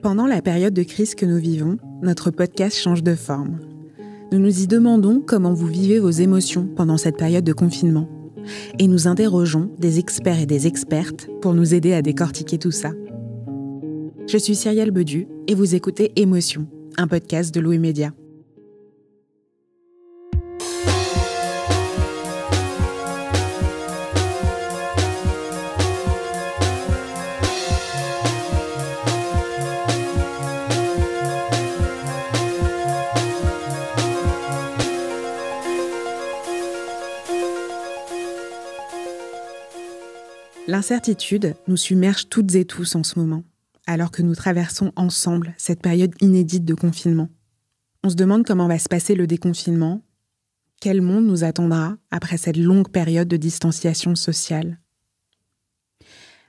Pendant la période de crise que nous vivons, notre podcast change de forme. Nous nous y demandons comment vous vivez vos émotions pendant cette période de confinement. Et nous interrogeons des experts et des expertes pour nous aider à décortiquer tout ça. Je suis Cyrielle Bedu et vous écoutez Émotion, un podcast de Louis Média. L'incertitude nous submerge toutes et tous en ce moment, alors que nous traversons ensemble cette période inédite de confinement. On se demande comment va se passer le déconfinement, quel monde nous attendra après cette longue période de distanciation sociale.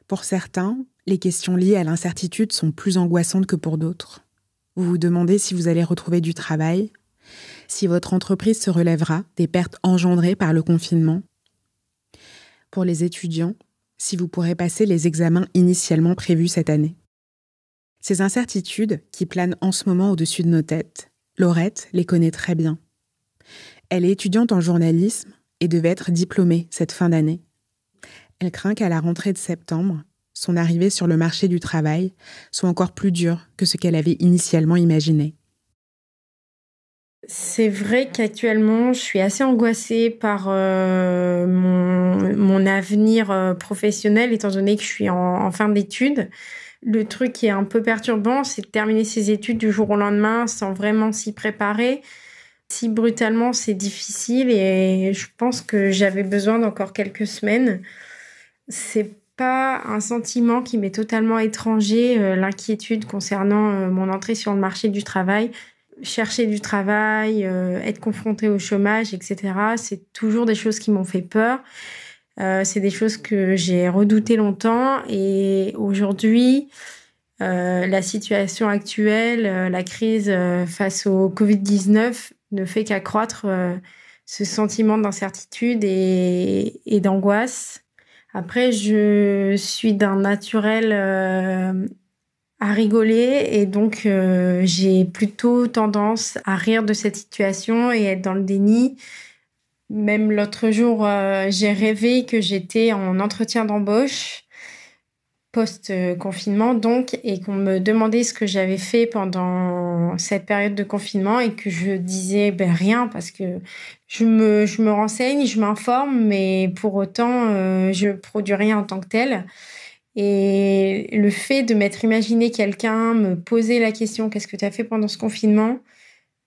Pour certains, les questions liées à l'incertitude sont plus angoissantes que pour d'autres. Vous vous demandez si vous allez retrouver du travail, si votre entreprise se relèvera des pertes engendrées par le confinement. Pour les étudiants, si vous pourrez passer les examens initialement prévus cette année. Ces incertitudes qui planent en ce moment au-dessus de nos têtes, Laurette les connaît très bien. Elle est étudiante en journalisme et devait être diplômée cette fin d'année. Elle craint qu'à la rentrée de septembre, son arrivée sur le marché du travail soit encore plus dure que ce qu'elle avait initialement imaginé. C'est vrai qu'actuellement, je suis assez angoissée par mon avenir professionnel, étant donné que je suis en fin d'études. Le truc qui est un peu perturbant, c'est de terminer ses études du jour au lendemain sans vraiment s'y préparer. Si brutalement, c'est difficile et je pense que j'avais besoin d'encore quelques semaines. C'est pas un sentiment qui m'est totalement étranger, l'inquiétude concernant mon entrée sur le marché du travail. Chercher du travail, être confronté au chômage, etc. C'est toujours des choses qui m'ont fait peur. C'est des choses que j'ai redoutées longtemps. Et aujourd'hui, la situation actuelle, la crise face au Covid-19 ne fait qu'accroître ce sentiment d'incertitude et d'angoisse. Après, je suis d'un naturel à rigoler et donc j'ai plutôt tendance à rire de cette situation et être dans le déni. Même l'autre jour, j'ai rêvé que j'étais en entretien d'embauche post-confinement donc et qu'on me demandait ce que j'avais fait pendant cette période de confinement et que je disais rien parce que je me renseigne, je m'informe mais pour autant je produis rien en tant que tel. Et le fait de m'être imaginé quelqu'un me poser la question « Qu'est-ce que tu as fait pendant ce confinement ?»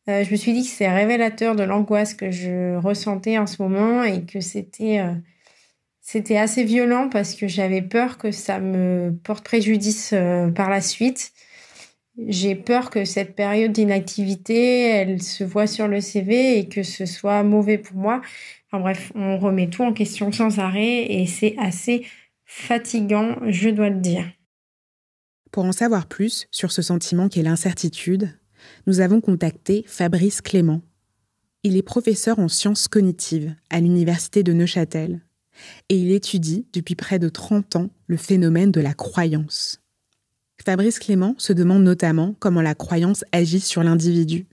Je me suis dit que c'est révélateur de l'angoisse que je ressentais en ce moment et que c'était assez violent parce que j'avais peur que ça me porte préjudice par la suite. J'ai peur que cette période d'inactivité, elle se voit sur le CV et que ce soit mauvais pour moi. Enfin bref, on remet tout en question sans arrêt et c'est assez fatigant, je dois le dire. Pour en savoir plus sur ce sentiment qu'est l'incertitude, nous avons contacté Fabrice Clément. Il est professeur en sciences cognitives à l'université de Neuchâtel et il étudie depuis près de 30 ans le phénomène de la croyance. Fabrice Clément se demande notamment comment la croyance agit sur l'individu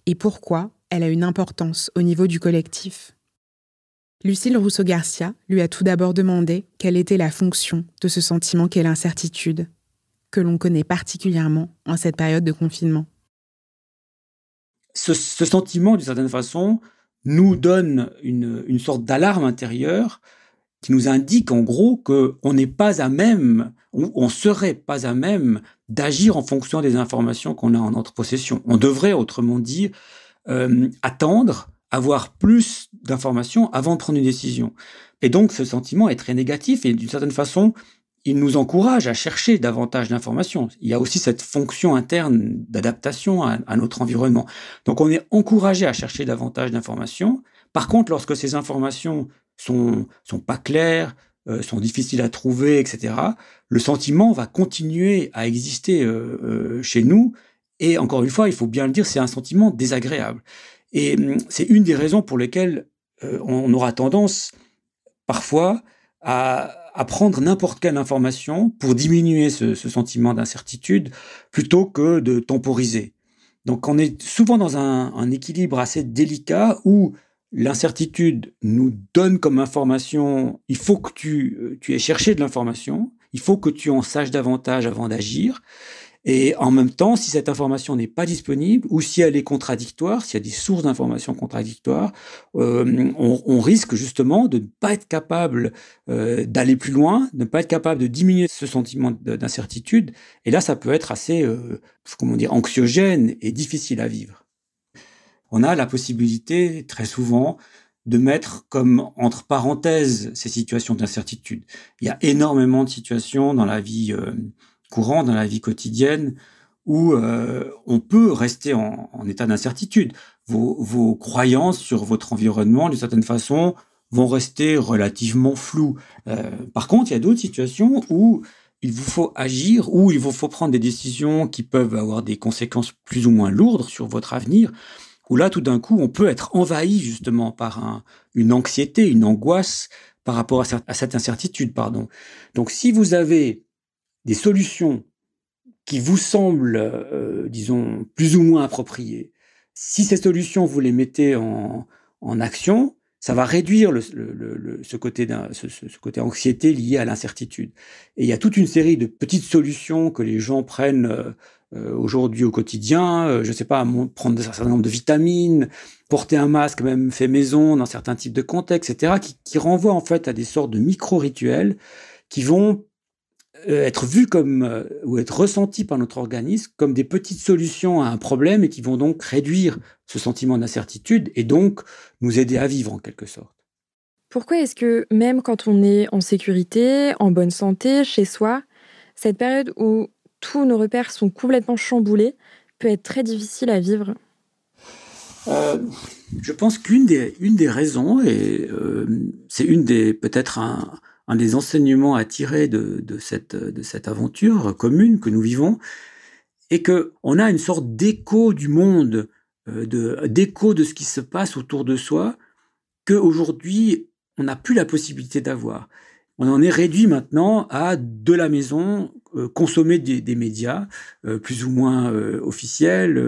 et pourquoi elle a une importance au niveau du collectif. Lucille Rousseau-Garcia lui a tout d'abord demandé quelle était la fonction de ce sentiment qu'est l'incertitude, que l'on connaît particulièrement en cette période de confinement. Ce sentiment, d'une certaine façon, nous donne une sorte d'alarme intérieure qui nous indique en gros qu'on n'est pas à même, on serait pas à même d'agir en fonction des informations qu'on a en notre possession. On devrait, autrement dit, attendre, avoir plus d'informations avant de prendre une décision. Et donc, ce sentiment est très négatif et d'une certaine façon, il nous encourage à chercher davantage d'informations. Il y a aussi cette fonction interne d'adaptation à notre environnement. Donc, on est encouragé à chercher davantage d'informations. Par contre, lorsque ces informations sont pas claires, sont difficiles à trouver, etc., le sentiment va continuer à exister chez nous. Et encore une fois, il faut bien le dire, c'est un sentiment désagréable. Et c'est une des raisons pour lesquelles on aura tendance parfois à à prendre n'importe quelle information pour diminuer ce sentiment d'incertitude plutôt que de temporiser. Donc on est souvent dans un équilibre assez délicat où l'incertitude nous donne comme information, il faut que tu aies cherché de l'information, il faut que tu en saches davantage avant d'agir. Et en même temps, si cette information n'est pas disponible ou si elle est contradictoire, s'il y a des sources d'informations contradictoires, on risque justement de ne pas être capable d'aller plus loin, de ne pas être capable de diminuer ce sentiment d'incertitude. Et là, ça peut être assez, anxiogène et difficile à vivre. On a la possibilité, très souvent, de mettre comme entre parenthèses ces situations d'incertitude. Il y a énormément de situations dans la vie courant, dans la vie quotidienne, où on peut rester en état d'incertitude. Vos croyances sur votre environnement, d'une certaine façon, vont rester relativement floues. Par contre, il y a d'autres situations où il vous faut agir, où il vous faut prendre des décisions qui peuvent avoir des conséquences plus ou moins lourdes sur votre avenir, où là, tout d'un coup, on peut être envahi justement par une anxiété, une angoisse par rapport à cette incertitude. Donc, si vous avez des solutions qui vous semblent, disons, plus ou moins appropriées. Si ces solutions, vous les mettez en action, ça va réduire ce côté anxiété lié à l'incertitude. Et il y a toute une série de petites solutions que les gens prennent aujourd'hui au quotidien. Je ne sais pas, prendre un certain nombre de vitamines, porter un masque même fait maison dans certains types de contextes, etc., qui renvoient en fait à des sortes de micro-rituels qui vont être vus ou être ressentis par notre organisme comme des petites solutions à un problème et qui vont donc réduire ce sentiment d'incertitude et donc nous aider à vivre en quelque sorte. Pourquoi est-ce que même quand on est en sécurité, en bonne santé, chez soi, cette période où tous nos repères sont complètement chamboulés peut être très difficile à vivre ? Je pense qu'une des raisons, et c'est peut-être un des enseignements à tirer de cette aventure commune que nous vivons, est qu'on a une sorte d'écho du monde, d'écho de ce qui se passe autour de soi, qu'aujourd'hui, on n'a plus la possibilité d'avoir. On en est réduit maintenant à, de la maison, consommer des médias plus ou moins officiels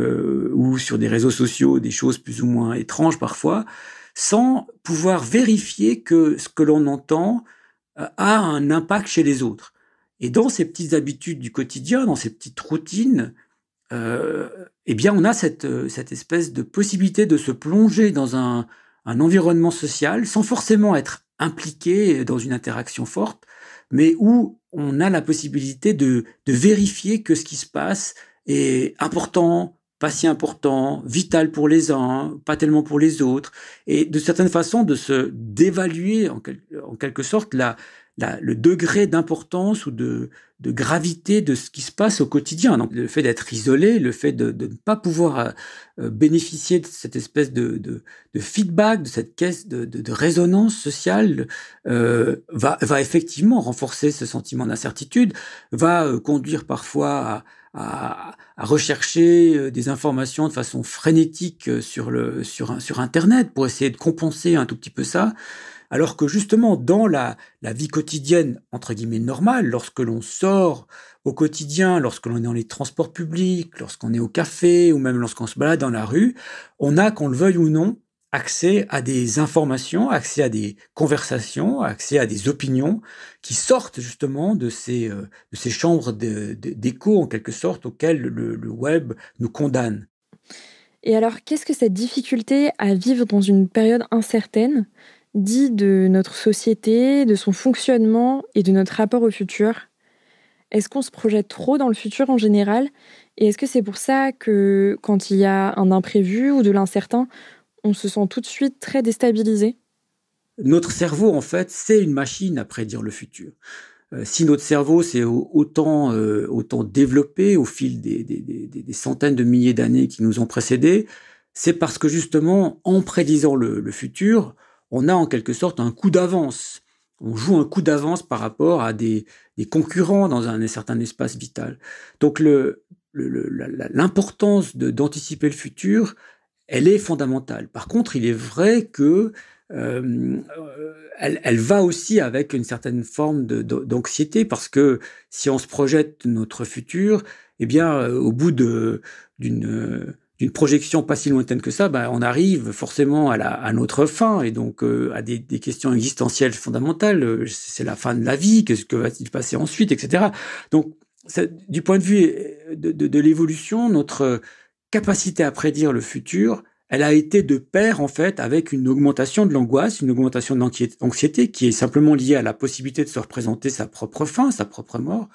ou sur des réseaux sociaux, des choses plus ou moins étranges parfois, sans pouvoir vérifier que ce que l'on entend a un impact chez les autres. Et dans ces petites habitudes du quotidien, dans ces petites routines, eh bien, on a cette espèce de possibilité de se plonger dans un environnement social sans forcément être impliqué dans une interaction forte, mais où on a la possibilité de vérifier que ce qui se passe est important, pas si important, vital pour les uns, pas tellement pour les autres, et de certaine façon d'évaluer en quelque sorte le degré d'importance ou de gravité de ce qui se passe au quotidien. Donc, le fait d'être isolé, le fait de ne pas pouvoir bénéficier de cette espèce de feedback, de cette caisse de résonance sociale, va effectivement renforcer ce sentiment d'incertitude, va conduire parfois à rechercher des informations de façon frénétique sur Internet pour essayer de compenser un tout petit peu ça. Alors que justement, dans la vie quotidienne, entre guillemets, normale, lorsque l'on sort au quotidien, lorsque l'on est dans les transports publics, lorsqu'on est au café ou même lorsqu'on se balade dans la rue, on a, qu'on le veuille ou non, accès à des informations, accès à des conversations, accès à des opinions qui sortent justement de ces chambres d'écho, en quelque sorte, auxquelles le web nous condamne. Et alors, qu'est-ce que cette difficulté à vivre dans une période incertaine dit de notre société, de son fonctionnement et de notre rapport au futur ? Est-ce qu'on se projette trop dans le futur en général ? Et est-ce que c'est pour ça que quand il y a un imprévu ou de l'incertain, on se sent tout de suite très déstabilisé ? Notre cerveau, en fait, c'est une machine à prédire le futur. Si notre cerveau s'est autant développé au fil des centaines de milliers d'années qui nous ont précédés, c'est parce que justement, en prédisant le futur, on a en quelque sorte un coup d'avance. On joue un coup d'avance par rapport à des concurrents dans un certain espace vital. Donc l'importance d'anticiper le futur, elle est fondamentale. Par contre, il est vrai que elle va aussi avec une certaine forme d'anxiété, parce que si on se projette notre futur, eh bien, au bout d'une projection pas si lointaine que ça, on arrive forcément à notre fin, et donc à des questions existentielles fondamentales. C'est la fin de la vie, qu'est-ce que va-t-il passer ensuite, etc. Donc, du point de vue de l'évolution, notre capacité à prédire le futur, elle a été de pair, en fait, avec une augmentation de l'angoisse, une augmentation de l'anxiété qui est simplement liée à la possibilité de se représenter sa propre fin, sa propre mort,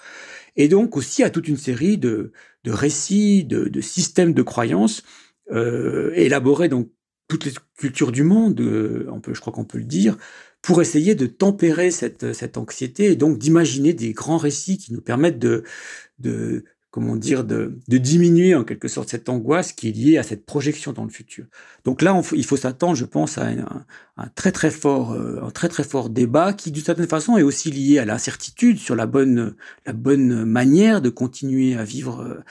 et donc aussi à toute une série de récits, de systèmes de croyances élaborés dans toutes les cultures du monde, je crois qu'on peut le dire, pour essayer de tempérer cette anxiété, et donc d'imaginer des grands récits qui nous permettent de diminuer en quelque sorte cette angoisse qui est liée à cette projection dans le futur. Donc là, il faut s'attendre, je pense, à un très très fort débat qui, d'une certaine façon, est aussi lié à l'incertitude sur la bonne manière de continuer à vivre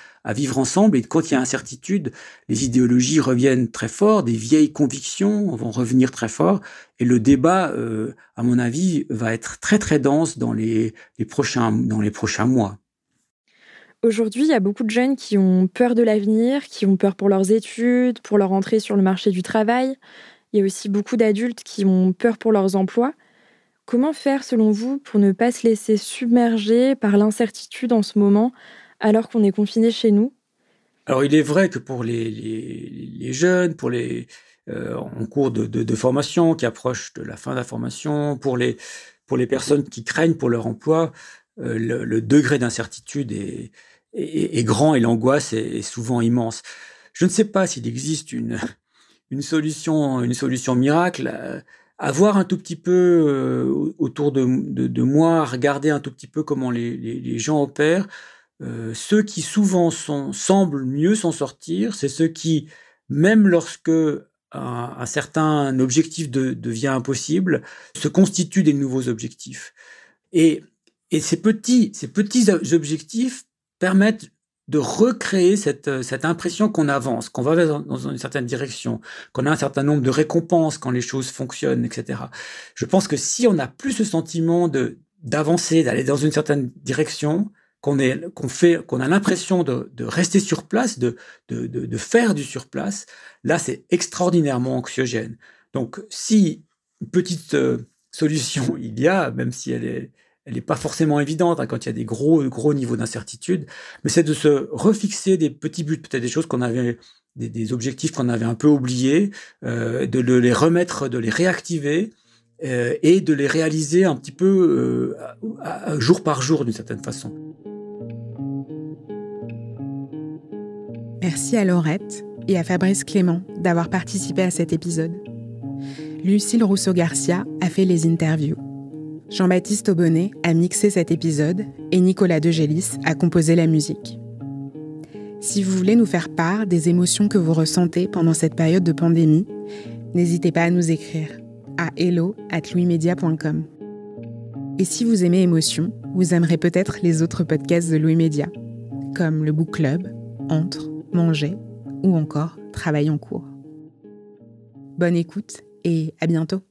ensemble. Et quand il y a incertitude, les idéologies reviennent très fort, des vieilles convictions vont revenir très fort, et le débat, à mon avis, va être très très dense dans les prochains mois. Aujourd'hui, il y a beaucoup de jeunes qui ont peur de l'avenir, qui ont peur pour leurs études, pour leur entrée sur le marché du travail. Il y a aussi beaucoup d'adultes qui ont peur pour leurs emplois. Comment faire, selon vous, pour ne pas se laisser submerger par l'incertitude en ce moment, alors qu'on est confiné chez nous ? Alors, il est vrai que pour les jeunes, pour les en cours de formation, qui approchent de la fin de la formation, pour les personnes qui craignent pour leur emploi, le degré d'incertitude est grand, et l'angoisse est souvent immense. Je ne sais pas s'il existe une solution miracle. À voir un tout petit peu autour de moi, à regarder un tout petit peu comment les gens opèrent. Ceux qui souvent semblent mieux s'en sortir, c'est ceux qui, même lorsque un certain objectif devient impossible, se constituent des nouveaux objectifs. Et ces petits objectifs permettent de recréer cette impression qu'on avance, qu'on va dans une certaine direction, qu'on a un certain nombre de récompenses quand les choses fonctionnent, etc. Je pense que si on n'a plus ce sentiment d'avancer, d'aller dans une certaine direction, qu'on a l'impression de rester sur place, de faire du surplace, là c'est extraordinairement anxiogène. Donc si une petite solution il y a, même si elle est pas forcément évidente quand il y a des gros niveaux d'incertitude, mais c'est de se refixer des petits buts, peut-être des choses qu'on avait, des objectifs qu'on avait un peu oubliés, de les remettre, de les réactiver, et de les réaliser un petit peu jour par jour d'une certaine façon. Merci à Laurette et à Fabrice Clément d'avoir participé à cet épisode. Lucille Rousseau-Garcia a fait les interviews. Jean-Baptiste Aubonnet a mixé cet épisode et Nicolas Degélis a composé la musique. Si vous voulez nous faire part des émotions que vous ressentez pendant cette période de pandémie, n'hésitez pas à nous écrire à hello@louismedia.com. Et si vous aimez Émotion, vous aimerez peut-être les autres podcasts de Louis Média, comme le Book Club, Entre, Manger ou encore Travail en cours. Bonne écoute et à bientôt.